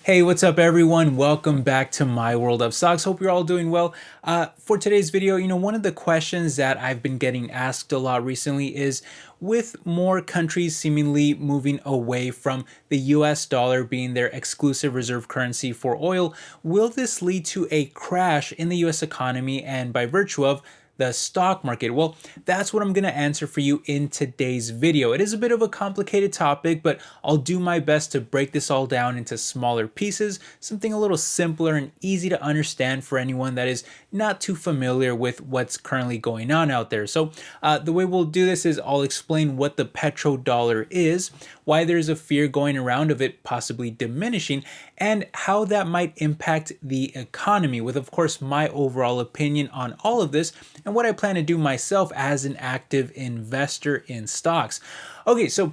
Hey, what's up everyone? Welcome back to my world of stocks. Hope you're all doing well. For today's video, one of the questions that I've been getting asked a lot recently is with more countries seemingly moving away from the US dollar being their exclusive reserve currency for oil, will this lead to a crash in the US economy and by virtue of the stock market? Well, that's what I'm going to answer for you in today's video. It is a bit of a complicated topic, but I'll do my best to break this all down into smaller pieces, something a little simpler and easy to understand for anyone that is not too familiar with what's currently going on out there. So the way we'll do this is I'll explain what the petrodollar is, why there's a fear going around of it possibly diminishing, and how that might impact the economy, with of course my overall opinion on all of this and what I plan to do myself as an active investor in stocks. Okay, so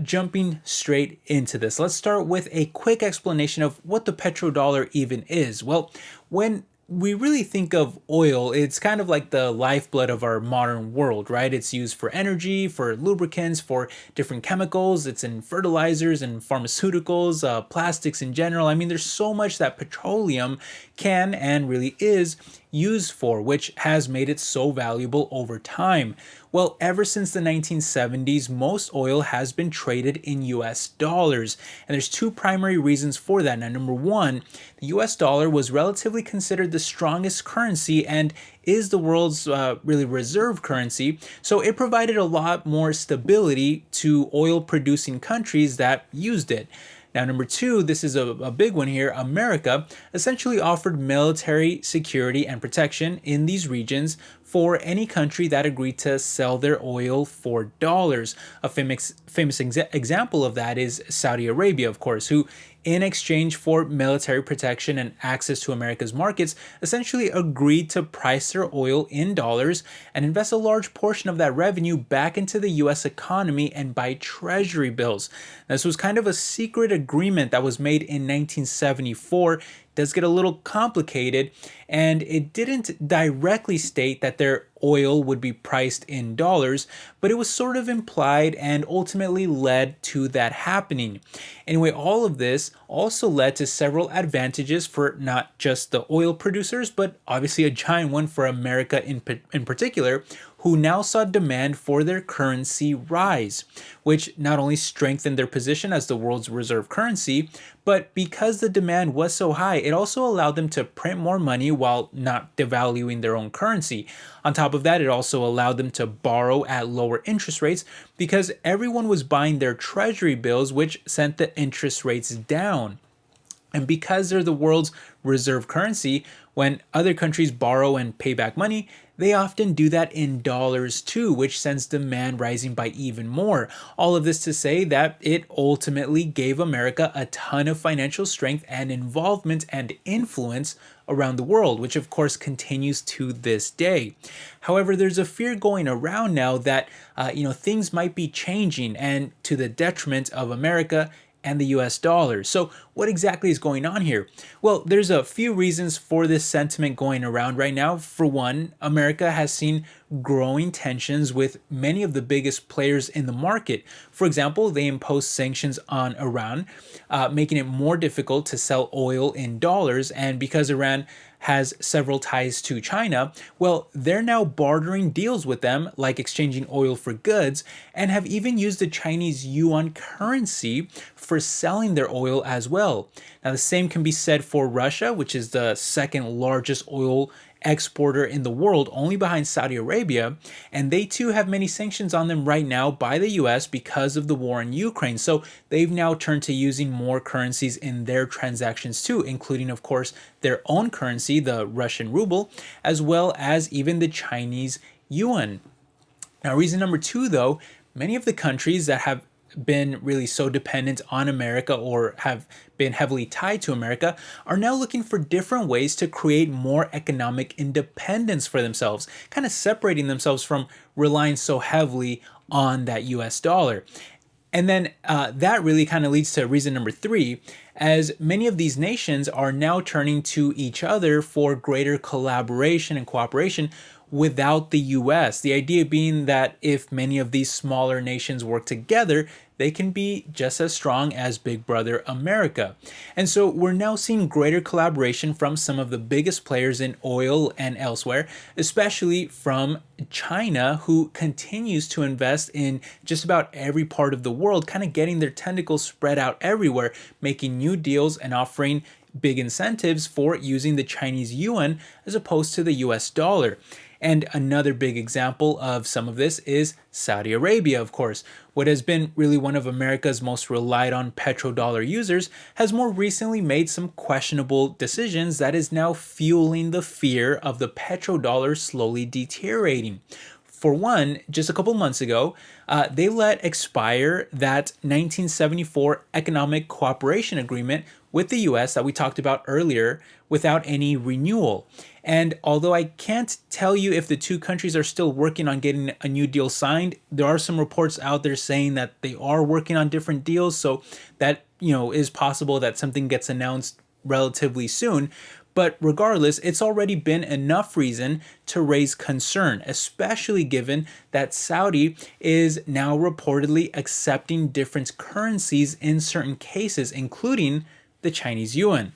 jumping straight into this, let's start with a quick explanation of what the petrodollar even is. Well, when we really think of oil, it's kind of like the lifeblood of our modern world, right? It's used for energy, for lubricants, for different chemicals. It's in fertilizers and pharmaceuticals, plastics in general. I mean, there's so much that petroleum can and really is used for, which has made it so valuable over time. Well, ever since the 1970s, most oil has been traded in US dollars. And there's two primary reasons for that. Now, number one, the US dollar was relatively considered the strongest currency and is the world's really reserve currency. So it provided a lot more stability to oil producing countries that used it. Now, number two, this is a big one here. America essentially offered military security and protection in these regions for any country that agreed to sell their oil for dollars. A famous example of that is Saudi Arabia, of course, who in exchange for military protection and access to America's markets, essentially agreed to price their oil in dollars and invest a large portion of that revenue back into the US economy and buy treasury bills. This was kind of a secret agreement that was made in 1974. Does get a little complicated, and it didn't directly state that their oil would be priced in dollars, but it was sort of implied and ultimately led to that happening. Anyway, all of this also led to several advantages for not just the oil producers, but obviously a giant one for America in particular, who now saw demand for their currency rise, which not only strengthened their position as the world's reserve currency, but because the demand was so high, it also allowed them to print more money while not devaluing their own currency. On top of that, it also allowed them to borrow at lower interest rates because everyone was buying their treasury bills, which sent the interest rates down. And because they're the world's reserve currency, when other countries borrow and pay back money, they often do that in dollars too, which sends demand rising by even more. All of this to say that it ultimately gave America a ton of financial strength and involvement and influence around the world, which of course continues to this day. However, there's a fear going around now that things might be changing and to the detriment of America and the US dollar. So what exactly is going on here? Well, there's a few reasons for this sentiment going around right now. For one, America has seen growing tensions with many of the biggest players in the market. For example, they imposed sanctions on Iran, making it more difficult to sell oil in dollars. And because Iran has several ties to China, well, they're now bartering deals with them, like exchanging oil for goods, and have even used the Chinese yuan currency for selling their oil as well. Now, the same can be said for Russia, which is the second largest oil exporter in the world, only behind Saudi Arabia, and they too have many sanctions on them right now by the US because of the war in Ukraine. So they've now turned to using more currencies in their transactions too, including of course their own currency, the Russian ruble, as well as even the Chinese yuan. Now, reason number two though, many of the countries that have been really so dependent on America or have been heavily tied to America are now looking for different ways to create more economic independence for themselves, kind of separating themselves from relying so heavily on that US dollar. And then that really kind of leads to reason number three, as many of these nations are now turning to each other for greater collaboration and cooperation without the US. The idea being that if many of these smaller nations work together, they can be just as strong as Big Brother America. And so we're now seeing greater collaboration from some of the biggest players in oil and elsewhere, especially from China, who continues to invest in just about every part of the world, kind of getting their tentacles spread out everywhere, making new deals and offering big incentives for using the Chinese yuan as opposed to the US dollar. And another big example of some of this is Saudi Arabia, of course. What has been really one of America's most relied on petrodollar users has more recently made some questionable decisions that is now fueling the fear of the petrodollar slowly deteriorating. For one, just a couple months ago, they let expire that 1974 Economic Cooperation Agreement with the US that we talked about earlier without any renewal. And although I can't tell you if the two countries are still working on getting a new deal signed, there are some reports out there saying that they are working on different deals. So that, is possible that something gets announced relatively soon. But regardless, it's already been enough reason to raise concern, especially given that Saudi is now reportedly accepting different currencies in certain cases, including the Chinese yuan.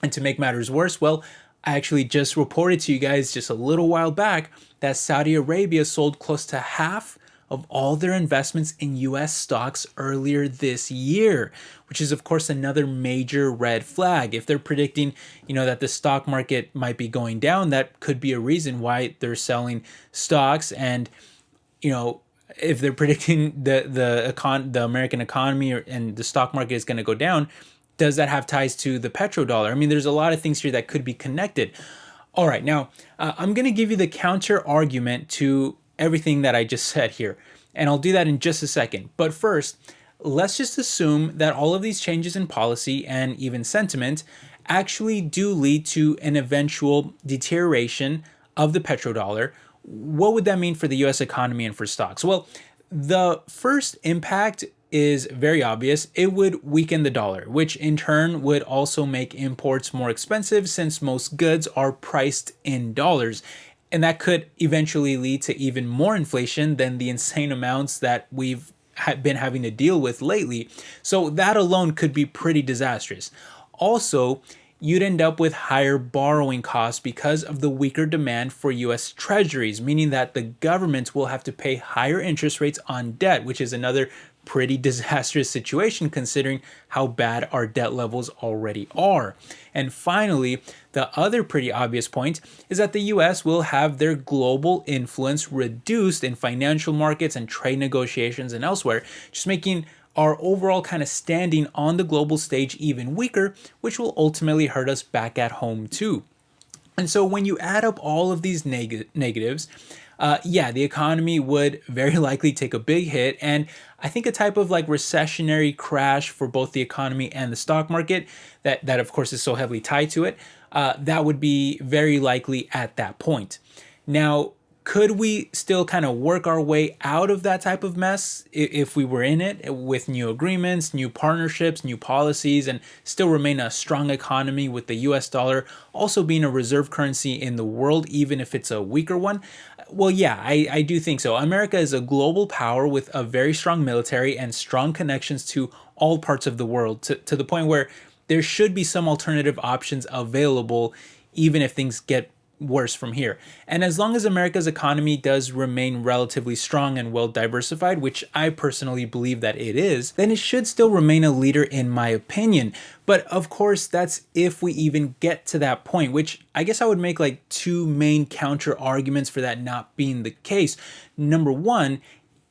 And to make matters worse, well, I actually just reported to you guys just a little while back that Saudi Arabia sold close to half of all their investments in US stocks earlier this year, which is of course another major red flag. If they're predicting, that the stock market might be going down, that could be a reason why they're selling stocks. And, if they're predicting the American economy and the stock market is going to go down, does that have ties to the petrodollar? I mean, there's a lot of things here that could be connected. All right, now I'm going to give you the counter argument to everything that I just said here, and I'll do that in just a second. But first, let's just assume that all of these changes in policy and even sentiment actually do lead to an eventual deterioration of the petrodollar. What would that mean for the US economy and for stocks? Well, the first impact is very obvious. It would weaken the dollar, which in turn would also make imports more expensive since most goods are priced in dollars. And that could eventually lead to even more inflation than the insane amounts that we've been having to deal with lately. So that alone could be pretty disastrous. Also, you'd end up with higher borrowing costs because of the weaker demand for US treasuries, meaning that the government will have to pay higher interest rates on debt, which is another pretty disastrous situation considering how bad our debt levels already are. And finally, the other pretty obvious point is that the US will have their global influence reduced in financial markets and trade negotiations and elsewhere, just making our overall kind of standing on the global stage even weaker, which will ultimately hurt us back at home too. And so when you add up all of these negatives, the economy would very likely take a big hit. And I think a type of recessionary crash for both the economy and the stock market, that of course is so heavily tied to it, that would be very likely at that point. Now, could we still kind of work our way out of that type of mess if we were in it with new agreements, new partnerships, new policies, and still remain a strong economy with the US dollar also being a reserve currency in the world, even if it's a weaker one? Well, yeah, I do think so. America is a global power with a very strong military and strong connections to all parts of the world, to the point where there should be some alternative options available, even if things get worse from here. And as long as America's economy does remain relatively strong and well diversified, which I personally believe that it is, then it should still remain a leader in my opinion. But of course, that's if we even get to that point, which I guess I would make two main counter arguments for that not being the case. Number one,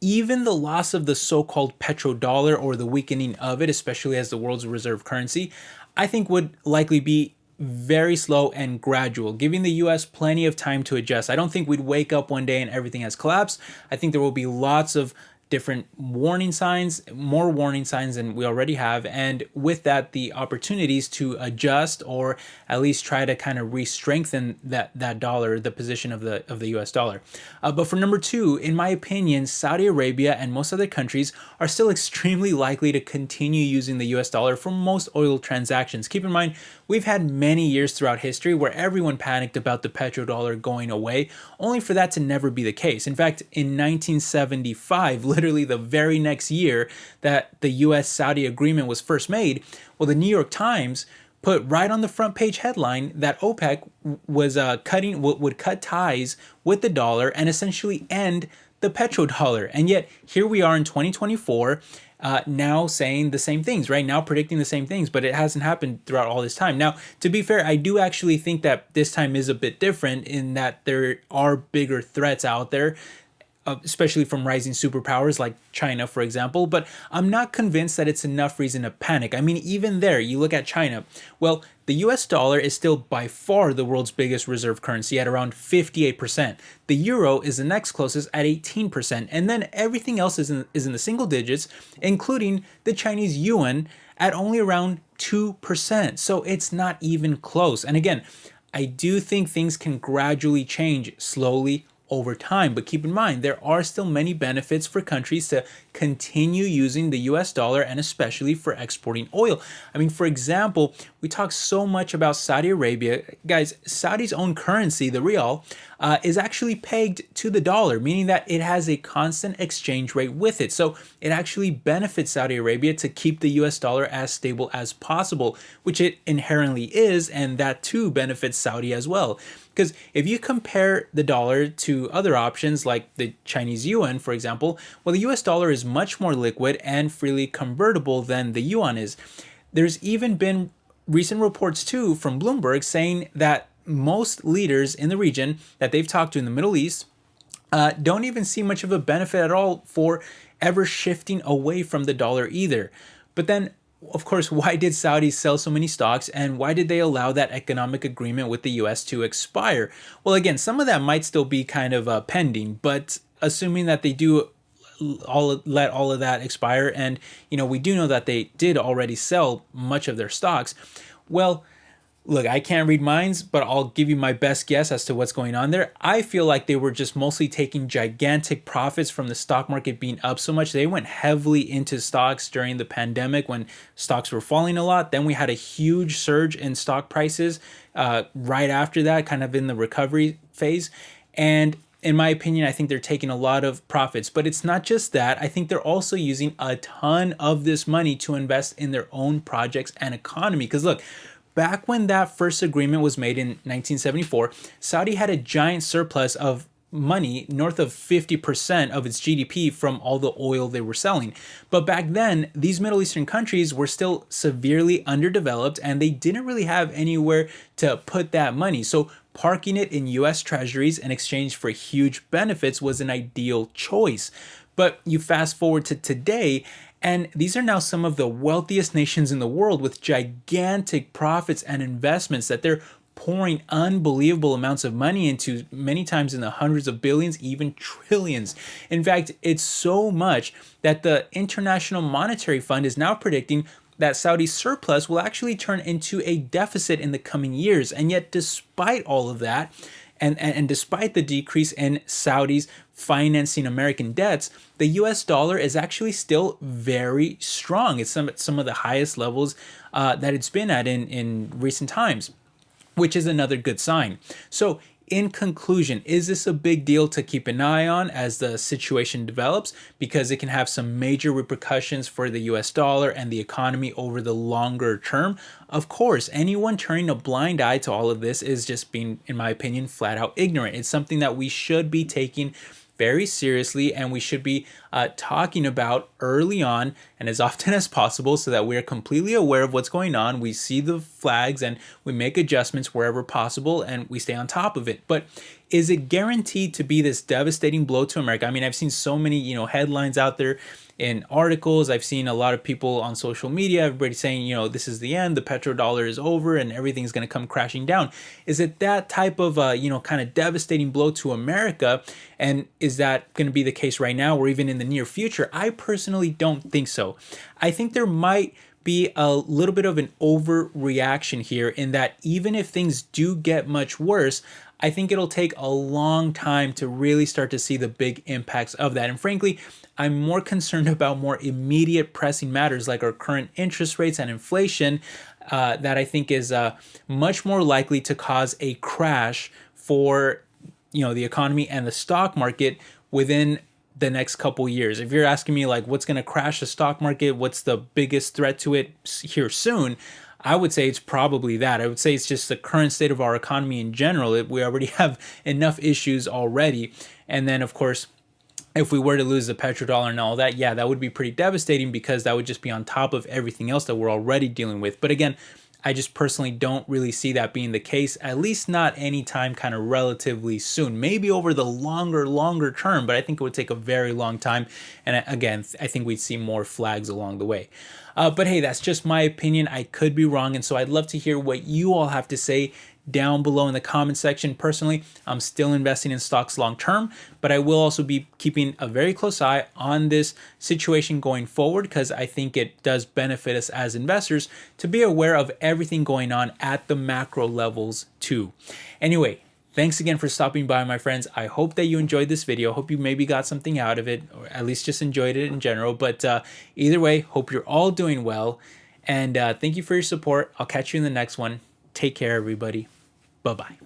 even the loss of the so-called petrodollar or the weakening of it, especially as the world's reserve currency, I think would likely be very slow and gradual, giving the US plenty of time to adjust. I don't think we'd wake up one day and everything has collapsed. I think there will be lots of different warning signs, more warning signs than we already have, and with that, the opportunities to adjust or at least try to kind of re-strengthen that dollar, the position of the US dollar. But for number two, in my opinion, Saudi Arabia and most other countries are still extremely likely to continue using the US dollar for most oil transactions. Keep in mind, we've had many years throughout history where everyone panicked about the petrodollar going away, only for that to never be the case. In fact, in 1975, literally the very next year that the US-Saudi agreement was first made. Well, the New York Times put right on the front page headline that OPEC was would cut ties with the dollar and essentially end the petrodollar. And yet here we are in 2024, now saying the same things, right? Now predicting the same things, but it hasn't happened throughout all this time. Now, to be fair, I do actually think that this time is a bit different in that there are bigger threats out there, especially from rising superpowers like China, for example. But I'm not convinced that it's enough reason to panic. I mean, even there, you look at China. Well, the US dollar is still by far the world's biggest reserve currency at around 58%. The euro is the next closest at 18%. And then everything else is in the single digits, including the Chinese yuan at only around 2%. So it's not even close. And again, I do think things can gradually change slowly over time. But keep in mind, there are still many benefits for countries to continue using the US dollar, and especially for exporting oil. I mean, for example, we talk so much about Saudi Arabia. Guys, Saudi's own currency, the rial, is actually pegged to the dollar, meaning that it has a constant exchange rate with it. So it actually benefits Saudi Arabia to keep the US dollar as stable as possible, which it inherently is, and that too benefits Saudi as well. Because if you compare the dollar to other options like the Chinese yuan, for example, well, the US dollar is much more liquid and freely convertible than the yuan is. There's even been recent reports too from Bloomberg saying that most leaders in the region that they've talked to in the Middle East don't even see much of a benefit at all for ever shifting away from the dollar either. But then, of course, why did Saudi sell so many stocks, and why did they allow that economic agreement with the US to expire? Well, again, some of that might still be kind of pending, but assuming that they do let all of that expire, and we do know that they did already sell much of their stocks. Well, look, I can't read minds, but I'll give you my best guess as to what's going on there. I feel like they were just mostly taking gigantic profits from the stock market being up so much. They went heavily into stocks during the pandemic when stocks were falling a lot. Then we had a huge surge in stock prices right after that, kind of in the recovery phase. And in my opinion, I think they're taking a lot of profits. But it's not just that. I think they're also using a ton of this money to invest in their own projects and economy. Because look, back when that first agreement was made in 1974, Saudi had a giant surplus of money, north of 50% of its GDP from all the oil they were selling. But back then, these Middle Eastern countries were still severely underdeveloped, and they didn't really have anywhere to put that money. So parking it in US treasuries in exchange for huge benefits was an ideal choice. But you fast forward to today, and these are now some of the wealthiest nations in the world with gigantic profits and investments that they're pouring unbelievable amounts of money into, many times in the hundreds of billions, even trillions. In fact, it's so much that the International Monetary Fund is now predicting that Saudi's surplus will actually turn into a deficit in the coming years. And yet, despite all of that, and despite the decrease in Saudis financing American debts, the US dollar is actually still very strong. It's some of the highest levels that it's been at in recent times, which is another good sign. So in conclusion, is this a big deal to keep an eye on as the situation develops? Because it can have some major repercussions for the US dollar and the economy over the longer term. Of course, anyone turning a blind eye to all of this is just being, in my opinion, flat out ignorant. It's something that we should be taking very seriously, and we should be talking about early on and as often as possible so that we're completely aware of what's going on. We see the flags and we make adjustments wherever possible, and we stay on top of it. But is it guaranteed to be this devastating blow to America? I mean, I've seen so many, headlines out there in articles. I've seen a lot of people on social media, everybody saying, this is the end, the petrodollar is over and everything's going to come crashing down. Is it that type of, kind of devastating blow to America? And is that going to be the case right now or even in the near future? I personally don't think so. I think there might be a little bit of an overreaction here in that even if things do get much worse, I think it'll take a long time to really start to see the big impacts of that. And frankly, I'm more concerned about more immediate pressing matters like our current interest rates and inflation that I think is much more likely to cause a crash for the economy and the stock market within the next couple years. If you're asking me like what's going to crash the stock market, what's the biggest threat to it here soon, I would say it's probably that. I would say it's just the current state of our economy in general. We already have enough issues already. And then, of course, if we were to lose the petrodollar and all that, yeah, that would be pretty devastating because that would just be on top of everything else that we're already dealing with. But again, I just personally don't really see that being the case, at least not anytime kind of relatively soon. Maybe over the longer term, but I think it would take a very long time. And again, I think we'd see more flags along the way. But hey, that's just my opinion. I could be wrong. And so I'd love to hear what you all have to say down below in the comment section. Personally, I'm still investing in stocks long term, but I will also be keeping a very close eye on this situation going forward because I think it does benefit us as investors to be aware of everything going on at the macro levels too. Anyway, thanks again for stopping by, my friends. I hope that you enjoyed this video. Hope you maybe got something out of it, or at least just enjoyed it in general. But either way, hope you're all doing well. And thank you for your support. I'll catch you in the next one. Take care, everybody. Bye-bye.